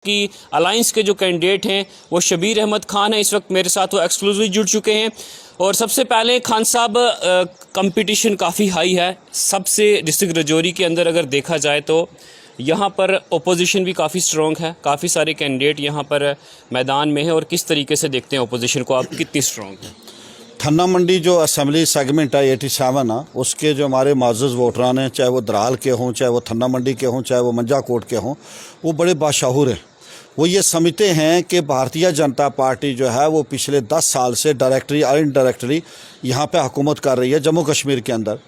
की अलायंस के जो कैंडिडेट हैं वो शबीर अहमद खान हैं, इस वक्त मेरे साथ वो एक्सक्लूसिवली जुड़ चुके हैं। और सबसे पहले खान साहब, कंपटीशन काफ़ी हाई है सबसे डिस्ट्रिक्ट राजौरी के अंदर। अगर देखा जाए तो यहाँ पर ओपोजिशन भी काफ़ी स्ट्रॉन्ग है, काफ़ी सारे कैंडिडेट यहाँ पर मैदान में हैं। और किस तरीके से देखते हैं ओपोजिशन को आप, कितनी स्ट्रॉन्ग है? थन्ना मंडी जो असम्बली सेगमेंट है 87 है, उसके जो हमारे माज़ज़ वोटरान हैं, चाहे वो दराल के हों, चाहे वो थन्ना मंडी के हों, चाहे वो मंजा कोट के हों, वो बड़े बाशाहूर हैं। वो ये समझते हैं कि भारतीय जनता पार्टी जो है वो पिछले 10 साल से डायरेक्टली और इनडायरेक्टली यहाँ पे हुकूमत कर रही है जम्मू कश्मीर के अंदर।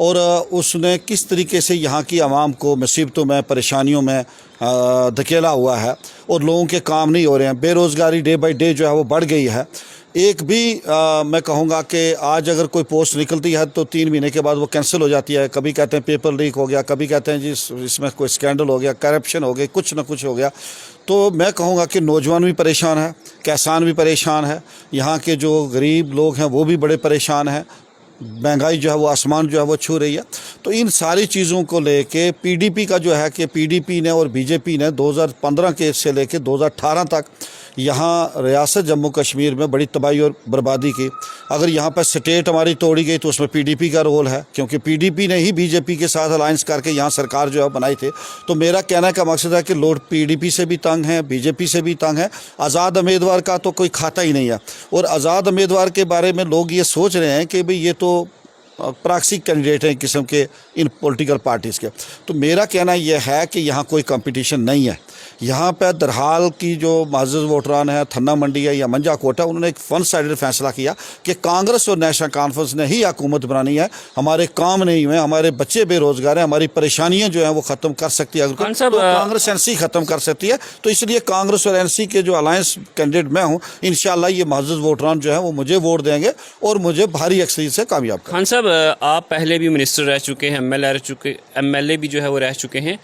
और उसने किस तरीके से यहाँ की आवाम को मुसीबतों में, परेशानियों में धकेला हुआ है और लोगों के काम नहीं हो रहे हैं। बेरोज़गारी डे बाई डे जो है वो बढ़ गई है। एक भी मैं कहूँगा कि आज अगर कोई पोस्ट निकलती है तो 3 महीने के बाद वो कैंसिल हो जाती है। कभी कहते हैं पेपर लीक हो गया, कभी कहते हैं जी इसमें कोई स्कैंडल हो गया, करप्शन हो गई, कुछ ना कुछ हो गया। तो मैं कहूँगा कि नौजवान भी परेशान है, किसान भी परेशान है, यहाँ के जो गरीब लोग हैं वो भी बड़े परेशान हैं। महंगाई जो है वो आसमान जो है वो छू रही है। तो इन सारी चीज़ों को लेके पीडीपी का जो है कि पीडीपी ने और बीजेपी ने 2015 के से लेके 2018 तक यहाँ रियासत जम्मू कश्मीर में बड़ी तबाही और बर्बादी की। अगर यहाँ पर स्टेट हमारी तोड़ी गई तो उसमें पीडीपी का रोल है, क्योंकि पीडीपी ने ही बीजेपी के साथ अलायंस करके यहाँ सरकार जो है बनाई थी। तो मेरा कहने का मकसद है कि लोग पीडीपी से भी तंग हैं, बीजेपी से भी तंग हैं। आज़ाद उम्मीदवार का तो कोई खाता ही नहीं है। और आज़ाद उम्मीदवार के बारे में लोग ये सोच रहे हैं कि भाई ये तो प्रॉक्सी कैंडिडेट हैं किस्म के इन पॉलिटिकल पार्टीज़ के। तो मेरा कहना यह है कि यहाँ कोई कंपटीशन नहीं है। यहाँ पर दरहाल की जो माज़ज़ वोटरान है, थन्ना मंडी है या मंजा कोट है, उन्होंने एक वन साइडेड फैसला किया कि कांग्रेस और नेशनल कॉन्फ्रेंस ने ही हुकूमत बनानी है। हमारे काम नहीं हुए, हमारे बच्चे बेरोज़गार हैं, हमारी परेशानियाँ जो हैं वो ख़त्म कर सकती है। अगर तो कांग्रेस एनसी ख़त्म कर सकती है। तो इसलिए कांग्रेस और एनसी के जो अलायंस कैंडिडेट मैं हूँ, इंशाल्लाह ये माज़ज़ वोटरान जो है वो मुझे वोट देंगे और मुझे भारी अक्सरियत से कामयाब करेंगे। खान साहब, आप पहले भी मिनिस्टर रह चुके हैं, एमएलए भी जो है वो रह चुके हैं।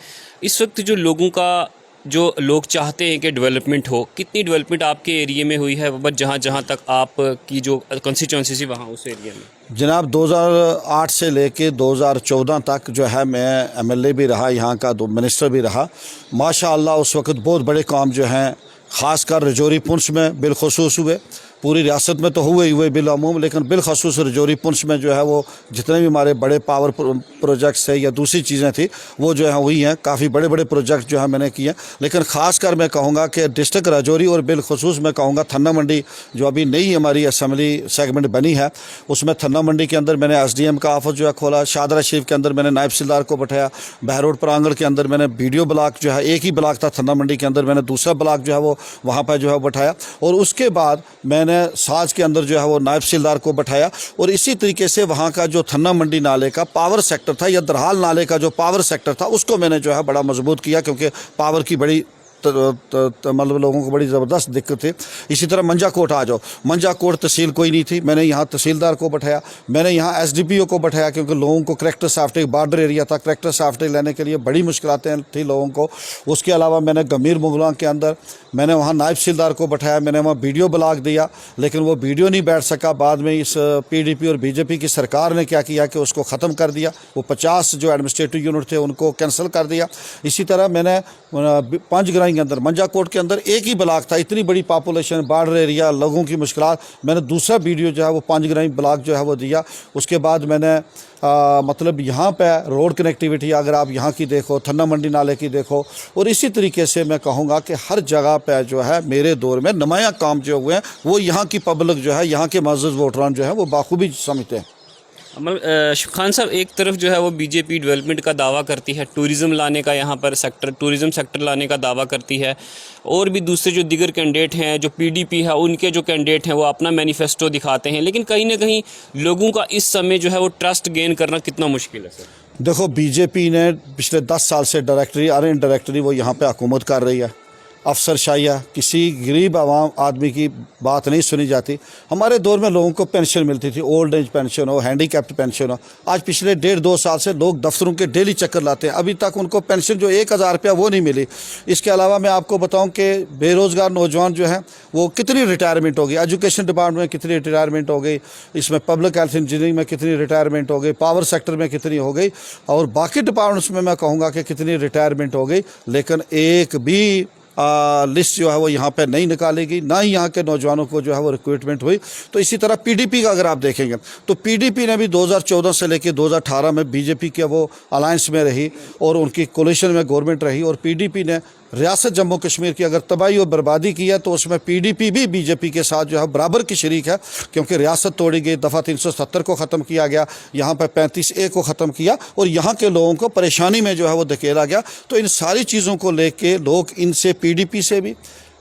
इस वक्त जो लोगों का, जो लोग चाहते हैं कि डेवलपमेंट हो, कितनी डेवलपमेंट आपके एरिया में हुई है? बस जहाँ तक आपकी जो कंस्टिट्यूंसी थी वहाँ उस एरिया में। जनाब 2008 से लेके 2014 तक जो है मैं एमएलए भी रहा, यहाँ का मिनिस्टर भी रहा। माशाअल्लाह उस वक्त बहुत बड़े काम जो हैं ख़ासकर रजौरी पुंछ में बिलखसूस हुए। पूरी रियासत में तो हुए बिलअमूम, लेकिन बिलखसूस रजौरी पुंछ में जो है वो जितने भी हमारे बड़े पावर प्रोजेक्ट्स है या दूसरी चीज़ें थी वो जो है हुई हैं। काफ़ी बड़े बड़े प्रोजेक्ट जो है मैंने किए। लेकिन ख़ासकर मैं कहूँगा कि डिस्ट्रिक्ट राजौरी और बिलखसूस मैं कहूँगा थन्ना मंडी जो अभी नई हमारी असम्बली सेगमेंट बनी है, उसमें थन्ना मंडी के अंदर मैंने एसडीएम का ऑफिस जो है खोला। शादरा शरीफ के अंदर मैंने नायब सिलदार को बैठाया। बहरोड प्रांगण के अंदर मैंने बीडीओ ब्लॉक जो है, एक ही ब्लॉक था थन्ना मंडी के अंदर, मैंने दूसरा ब्लॉक जो है वो वहाँ पर जो है बैठाया। और उसके बाद मैंने साज के अंदर जो है वो नायब सिलदार को बैठाया। और इसी तरीके से वहाँ का जो थन्ना मंडी नाले का पावर सेक्टर था या दरहाल नाले का जो पावर सेक्टर था उसको मैंने जो है बड़ा मजबूत किया, क्योंकि पावर की बड़ी मतलब लोगों को बड़ी ज़बरदस्त दिक्कत थी। इसी तरह मंजा कोट आ जाओ, मंजा कोट तहसील कोई नहीं थी, मैंने यहाँ तहसीलदार को बैठाया। मैंने यहाँ एसडीपीओ को बैठाया, क्योंकि लोगों को करेक्टर साफ्टे, बॉर्डर एरिया था, करेक्टर साफ्टे लेने के लिए बड़ी मुश्किलें थी लोगों को। उसके अलावा मैंने गंभीर मुगलों के अंदर मैंने वहाँ नायब सिलदार को बैठाया। मैंने वहाँ वीडियो ब्लॉक दिया, लेकिन वो वीडियो नहीं बैठ सका। बाद में इस पीडीपी और बीजेपी की सरकार ने क्या किया कि उसको ख़त्म कर दिया। वो 50 जो एडमिनिस्ट्रेटिव यूनिट थे उनको कैंसिल कर दिया। इसी तरह मैंने पंचग्राई के अंदर, मंजा कोट के अंदर एक ही ब्लॉक था, इतनी बड़ी पॉपुलेशन, बॉर्डर एरिया, लोगों की मुश्किलात, मैंने दूसरा वीडियो जो है वो पंचग्राई ब्लॉक जो है वो दिया। उसके बाद मैंने मतलब यहाँ पे रोड कनेक्टिविटी अगर आप यहाँ की देखो, थन्ना मंडी नाले की देखो, और इसी तरीके से मैं कहूँगा कि हर जगह पे जो है मेरे दौर में नुमाया काम जो हुए हैं वो यहाँ की पब्लिक जो है, यहाँ के माज़ज़ वोटरान जो है वो बाखूबी समझते हैं। खान साहब, एक तरफ जो है वो बीजेपी डेवलपमेंट का दावा करती है, टूरिज़्म लाने का, यहाँ पर सेक्टर, टूरिज़्म सेक्टर लाने का दावा करती है। और भी दूसरे जो दिगर कैंडिडेट हैं, जो पीडीपी है, उनके जो कैंडिडेट हैं वो अपना मैनिफेस्टो दिखाते हैं। लेकिन कहीं ना कहीं लोगों का इस समय जो है वो ट्रस्ट गेन करना कितना मुश्किल है सर? देखो, बीजेपी ने पिछले 10 साल से डायरेक्टली और इनडायरेक्टली वो यहाँ पर हुकूमत कर रही है। अफसरशाही, किसी गरीब आवाम आदमी की बात नहीं सुनी जाती। हमारे दौर में लोगों को पेंशन मिलती थी, ओल्ड एज पेंशन हो, हैंडीकैप्ड पेंशन हो। आज पिछले 1.5-2 साल से लोग दफ्तरों के डेली चक्कर लाते हैं, अभी तक उनको पेंशन जो 1000 रुपया वो नहीं मिली। इसके अलावा मैं आपको बताऊं कि बेरोज़गार नौजवान जो हैं वो कितनी रिटायरमेंट हो गई, एजुकेशन डिपार्टमेंट में कितनी रिटायरमेंट हो गई, इसमें पब्लिक हेल्थ इंजीनियरिंग में कितनी रिटायरमेंट हो गई, पावर सेक्टर में कितनी हो गई, और बाकी डिपार्टमेंट्स में मैं कहूँगा कि कितनी रिटायरमेंट हो गई। लेकिन एक भी लिस्ट जो है वो यहाँ पे नहीं निकालेगी, ना ही यहाँ के नौजवानों को जो है वो रिक्रूटमेंट हुई। तो इसी तरह पीडीपी का अगर आप देखेंगे तो पीडीपी ने भी 2014 से लेकर 2018 में बीजेपी के वो अलायंस में रही और उनकी कोलिशन में गवर्नमेंट रही, और पीडीपी ने रियासत जम्मू कश्मीर की अगर तबाही और बर्बादी की है तो उसमें पीडीपी भी बीजेपी के साथ जो है बराबर की शरीक है, क्योंकि रियासत तोड़ी गई, दफ़ा 370 को ख़त्म किया गया, यहाँ पर 35A को ख़त्म किया और यहाँ के लोगों को परेशानी में जो है वो धकेला गया। तो इन सारी चीज़ों को लेके लोग इनसे पीडीपी से भी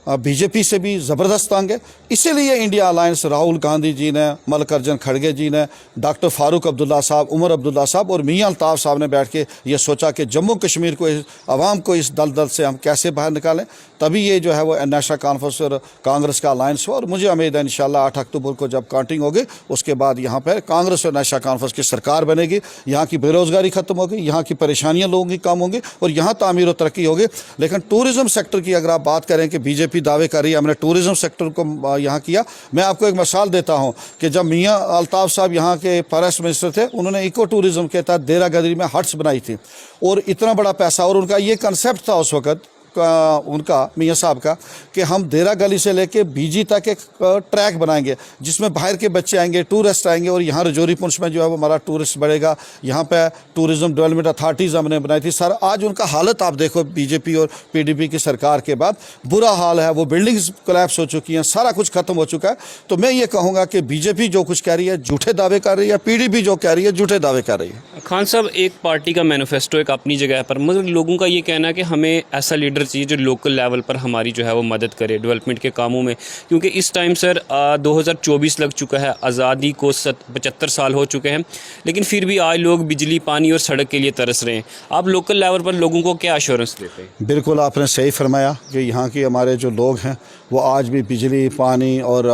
बीजेपी से भी ज़बरदस्त तंग है। इसीलिए इंडिया अलायंस राहुल गांधी जी ने, मल्लिकार्जुन खड़गे जी ने, डॉक्टर फारूक अब्दुल्ला साहब, उमर अब्दुल्ला साहब और मियां अल्ताफ़ साहब ने बैठ के ये सोचा कि जम्मू कश्मीर को, आवाम को इस दलदल से हम कैसे बाहर निकालें। तभी ये जो है वो नेशनल कॉन्फ्रेंस और कांग्रेस का अलायंस हुआ, और मुझे उम्मीद है इंशाल्लाह 8 अक्टूबर को जब काउंटिंग होगी उसके बाद यहाँ पर कांग्रेस और नेशनल कॉन्फ्रेंस की सरकार बनेगी, यहाँ की बेरोज़गारी ख़त्म होगी, यहाँ की परेशानियाँ लोगों की कम होंगी और यहाँ तामीर और तरक्की होगी। लेकिन टूरिज़म सेक्टर की अगर आप बात करें कि बीजेपी दावे कर रही है हमने टूरिज़म सेक्टर को यहाँ किया, मैं आपको एक मिसाल देता हूँ कि जब मियां अल्ताफ़ साहब यहाँ के फॉरेस्ट मिनिस्टर थे, उन्होंने इको टूरिज़म के तहत देरा गदरी में हट्स बनाई थी और इतना बड़ा पैसा, और उनका ये कंसेप्ट था उस वक़्त उनका मियां साहब का कि हम देरा गली से लेके बीजी तक एक ट्रैक बनाएंगे जिसमें बाहर के बच्चे आएंगे, टूरिस्ट आएंगे और यहाँ रजौरी पुंछ में जो है वो हमारा टूरिस्ट बढ़ेगा। यहाँ पे टूरिज़्म डेवलपमेंट अथॉरिटीज़ हमने बनाई थी। सर आज उनका हालत आप देखो, बीजेपी और पीडीपी की सरकार के बाद बुरा हाल है, वो बिल्डिंग्स कोलैप्स हो चुकी हैं, सारा कुछ ख़त्म हो चुका है। तो मैं ये कहूँगा कि बीजेपी जो कुछ कह रही है झूठे दावे कर रही है, पीडीपी जो कह रही है झूठे दावे कर रही है। खान साहब, एक पार्टी का मैनिफेस्टो एक अपनी जगह पर, मगर लोगों का ये कहना है कि हमें ऐसा लीडर चाहिए जो लोकल लेवल पर हमारी जो है वो मदद करे डेवलपमेंट के कामों में, क्योंकि इस टाइम सर 2024 लग चुका है, आज़ादी को 75 साल हो चुके हैं, लेकिन फिर भी आज लोग बिजली, पानी और सड़क के लिए तरस रहे हैं। आप लोकल लेवल पर लोगों को क्या एश्योरेंस देते हैं? बिल्कुल आपने सही फरमाया कि यहाँ के हमारे जो लोग हैं वो आज भी बिजली, पानी और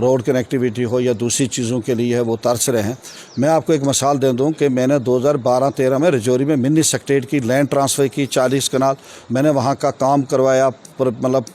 रोड कनेक्टिविटी हो या दूसरी चीज़ों के लिए है वो तरस रहे हैं। मैं आपको एक मिसाल दे दूँ कि मैंने 2012-13 में रजौरी में मिनी सेक्रेटरीट की लैंड ट्रांसफ़र की 40 कनाल, मैंने वहाँ का काम करवाया, मतलब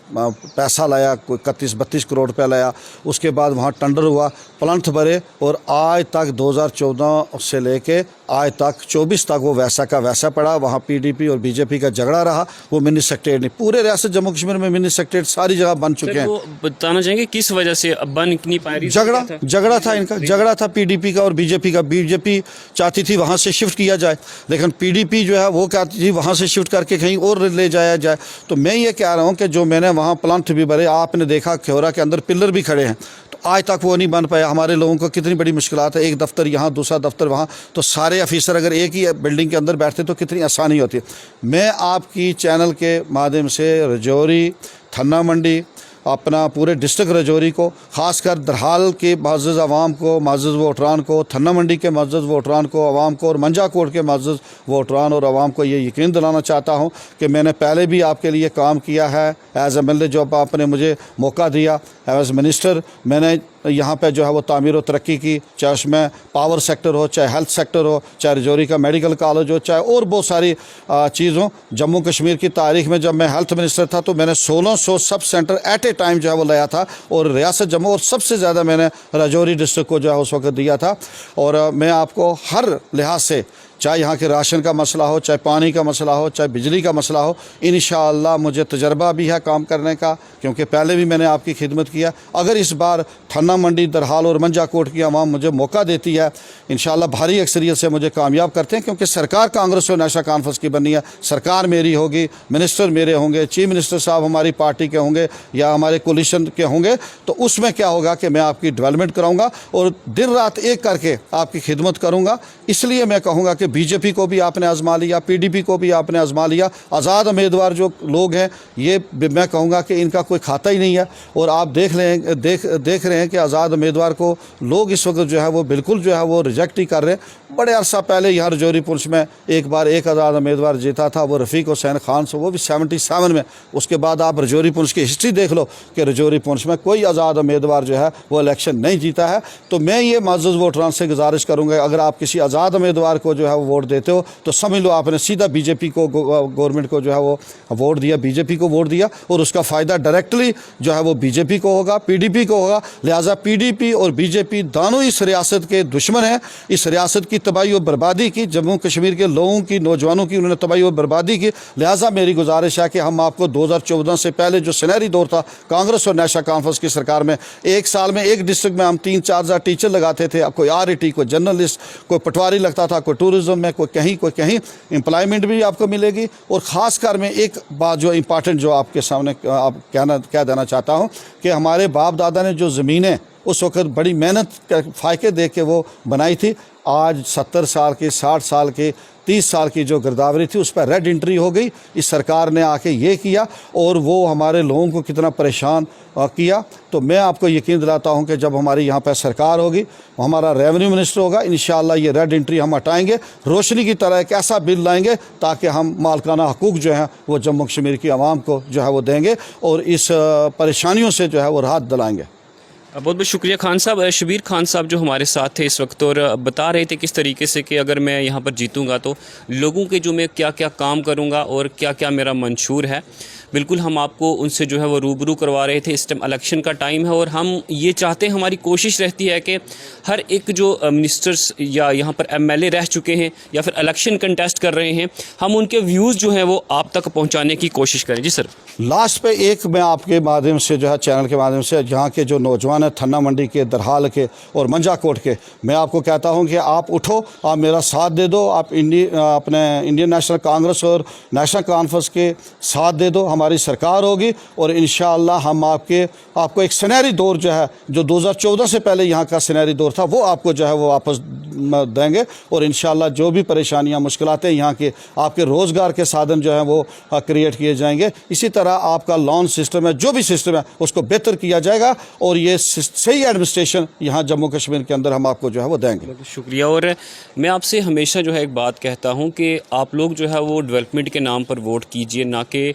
पैसा लाया, कोई 31-32 करोड़ रुपया लाया। उसके बाद वहाँ टेंडर हुआ, प्लांट भरे और आज तक 2014 से लेके आज तक 24 तक वो वैसा का वैसा पड़ा। वहाँ पीडीपी और बीजेपी का झगड़ा रहा, वो मिनी सेक्रेटरीट नहीं, पूरे रियासत जम्मू कश्मीर में मिनी सेक्रेटरीट सारी जगह बन चुके हैं। वो बताना चाहेंगे किस वजह से बन नहीं पा रही? झगड़ा था इनका, झगड़ा था पीडीपी का और बीजेपी का। बीजेपी चाहती थी वहाँ से शिफ्ट किया जाए, लेकिन पीडीपी जो है वो कहती थी वहाँ से शिफ्ट करके कहीं और ले जाया जाए। तो मैं ये कह रहा हूँ कि जो मैंने वहाँ प्लांट भी भरे, आपने देखा ख्योरा के अंदर पिलर भी खड़े हैं, तो आज तक वो नहीं बन पाया। हमारे लोगों को कितनी बड़ी मुश्किलात है, एक दफ्तर यहाँ, दूसरा दफ्तर वहाँ, तो सारे ऑफिसर अगर एक ही बिल्डिंग के अंदर बैठते तो कितनी आसानी होती। मैं आपकी चैनल के माध्यम से रजौरी, थन्ना मंडी, अपना पूरे डिस्ट्रिक्ट रजौरी को, ख़ासकर दरहाल के मअज़्ज़ज़ आवाम को, मअज़्ज़ज़ वोटरान को, थन्ना मंडी के मअज़्ज़ज़ वोटरान को, आवाम को, और मंजा कोट के मअज़्ज़ज़ वोटरान और आवाम को ये यकीन दिलाना चाहता हूँ कि मैंने पहले भी आपके लिए काम किया है एज़ एमएलए, जो आपने मुझे मौका दिया एज़ मिनिस्टर, मैंने यहाँ पे जो है वो तामीर और तरक्की की, चाहे उसमें पावर सेक्टर हो, चाहे हेल्थ सेक्टर हो, चाहे रजौरी का मेडिकल कॉलेज हो, चाहे और बहुत सारी चीज़ हो। जम्मू कश्मीर की तारीख में जब मैं हेल्थ मिनिस्टर था तो मैंने 1600 sub centre at A time जो है वो लाया था, और रियासत जम्मू, और सबसे ज़्यादा मैंने रजौरी डिस्ट्रिक्ट को जो है उस वक्त दिया था। और मैं आपको हर लिहाज से, चाहे यहाँ के राशन का मसला हो, चाहे पानी का मसला हो, चाहे बिजली का मसला हो, इंशाअल्लाह मुझे तजर्बा भी है काम करने का, क्योंकि पहले भी मैंने आपकी खिदमत किया। अगर इस बार थन्ना मंडी, दरहाल और मंजा कोट की आवाम मुझे मौका देती है, इंशाअल्लाह भारी अक्सरियत से मुझे कामयाब करते हैं, क्योंकि सरकार कांग्रेस और नेशनल कॉन्फ्रेंस की बननी है, सरकार मेरी होगी, मिनिस्टर मेरे होंगे, चीफ मिनिस्टर साहब हमारी पार्टी के होंगे या हमारे कोलिशन के होंगे। तो उसमें क्या होगा कि मैं आपकी डेवलपमेंट कराऊँगा और दिन रात एक करके आपकी खिदमत करूँगा। इसलिए मैं कहूँगा कि बीजेपी को भी आपने आजमा लिया, पीडीपी को भी आपने आजमा लिया, आज़ाद उम्मीदवार जो लोग हैं ये मैं कहूँगा कि इनका कोई खाता ही नहीं है। और आप देख रहे हैं कि आज़ाद उम्मीदवार को लोग इस वक्त जो है वो बिल्कुल जो है वो रिजेक्ट ही कर रहे हैं। बड़े अरसा पहले यहाँ रजौरी पुंछ में एक बार एक आज़ाद उम्मीदवार जीता था, वो रफ़ीक हुसैन खान से, वो भी 77 में। उसके बाद आप रजौरी पुंछ की हिस्ट्री देख लो कि रजौरी पुंछ में कोई आज़ाद उम्मीदवार जो है वो इलेक्शन नहीं जीता है। तो मैं ये मअज़्ज़ज़ वोटरान से गुजारिश करूँगा, अगर आप किसी आज़ाद उम्मीदवार को जो है वो वोट देते हो तो समझ लो आपने सीधा बीजेपी को, गवर्नमेंट को जो है वो वोट दिया, बीजेपी को वोट दिया, और उसका फ़ायदा डायरेक्टली जो है वो बीजेपी को होगा, पीडीपी को होगा। लिहाजा पीडीपी और बीजेपी दोनों इस रियासत के दुश्मन हैं, इस रियासत की तबाही और बर्बादी की, जम्मू कश्मीर के लोगों की, नौजवानों की उन्होंने तबाही और बर्बादी की। लिहाजा मेरी गुजारिश है कि हम आपको 2014 से पहले जो सुनहरी दौर था कांग्रेस और नेशनल कॉन्फ्रेंस की सरकार में, एक साल में एक डिस्ट्रिक्ट में हम 3-4 हज़ार टीचर लगाते थे। अब कोई RET, कोई जर्नलिस्ट, कोई पटवारी लगता था, कोई टूरिज्म में, कोई कहीं एम्प्लॉयमेंट भी आपको मिलेगी। और ख़ासकर मैं एक बात जो इम्पॉर्टेंट जो आपके सामने आप कह देना चाहता हूँ कि हमारे बाप दादा ने जो ज़मीनें उस वक्त बड़ी मेहनत फायके दे के वो बनाई थी, आज 70 साल की, 60 साल की, 30 साल की जो गिरदावरी थी उस पर रेड एंट्री हो गई। इस सरकार ने आके ये किया और वो हमारे लोगों को कितना परेशान किया। तो मैं आपको यकीन दिलाता हूं कि जब हमारी यहाँ पर सरकार होगी, हमारा रेवेन्यू मिनिस्टर होगा, इंशाअल्लाह ये रेड एंट्री हम हटाएंगे, रोशनी की तरह एक ऐसा बिल लाएंगे ताकि हम मालकाना हकूक़ जो हैं वो जम्मू कश्मीर की आवाम को जो है वो देंगे और इस परेशानियों से जो है वो राहत दिलाएंगे। बहुत बहुत शुक्रिया खान साहब। शबीर खान साहब जो हमारे साथ थे इस वक्त और बता रहे थे किस तरीके से कि अगर मैं यहाँ पर जीतूँगा तो लोगों के जो मैं क्या क्या काम करूँगा और क्या क्या मेरा मंशूर है, बिल्कुल हम आपको उनसे जो है वो रूबरू करवा रहे थे। इस टाइम इलेक्शन का टाइम है और हम ये चाहते हैं, हमारी कोशिश रहती है कि हर एक जो मिनिस्टर्स या यहाँ पर MLA रह चुके हैं या फिर इलेक्शन कंटेस्ट कर रहे हैं, हम उनके व्यूज़ जो हैं वो आप तक पहुँचाने की कोशिश करें। जी सर। लास्ट पे एक मैं आपके माध्यम से जो है चैनल के माध्यम से यहाँ के जो नौजवान हैं थन्ना मंडी के, दरहाल के और मंजाकोट के, मैं आपको कहता हूँ कि आप उठो, आप मेरा साथ दे दो, आप अपने इंडियन नेशनल कांग्रेस और नेशनल कॉन्फ्रेंस के साथ दे दो, हमारी सरकार होगी और इंशाअल्लाह हम आपको एक सुनहरी दौर जो है, जो 2014 से पहले यहाँ का सुनहरी दौर था, वो आपको जो है वो वापस देंगे और इंशाअल्लाह जो भी परेशानियाँ मुश्किलातें यहाँ के आपके रोज़गार के साधन जो हैं वो क्रिएट किए जाएंगे। इसी तरह आपका लोन सिस्टम है, जो भी सिस्टम है उसको बेहतर किया जाएगा और ये सही एडमिनिस्ट्रेशन यहाँ जम्मू कश्मीर के अंदर हम आपको जो है वो देंगे। शुक्रिया। और मैं आपसे हमेशा जो है एक बात कहता हूँ कि आप लोग जो है वो डेवलपमेंट के नाम पर वोट कीजिए, ना कि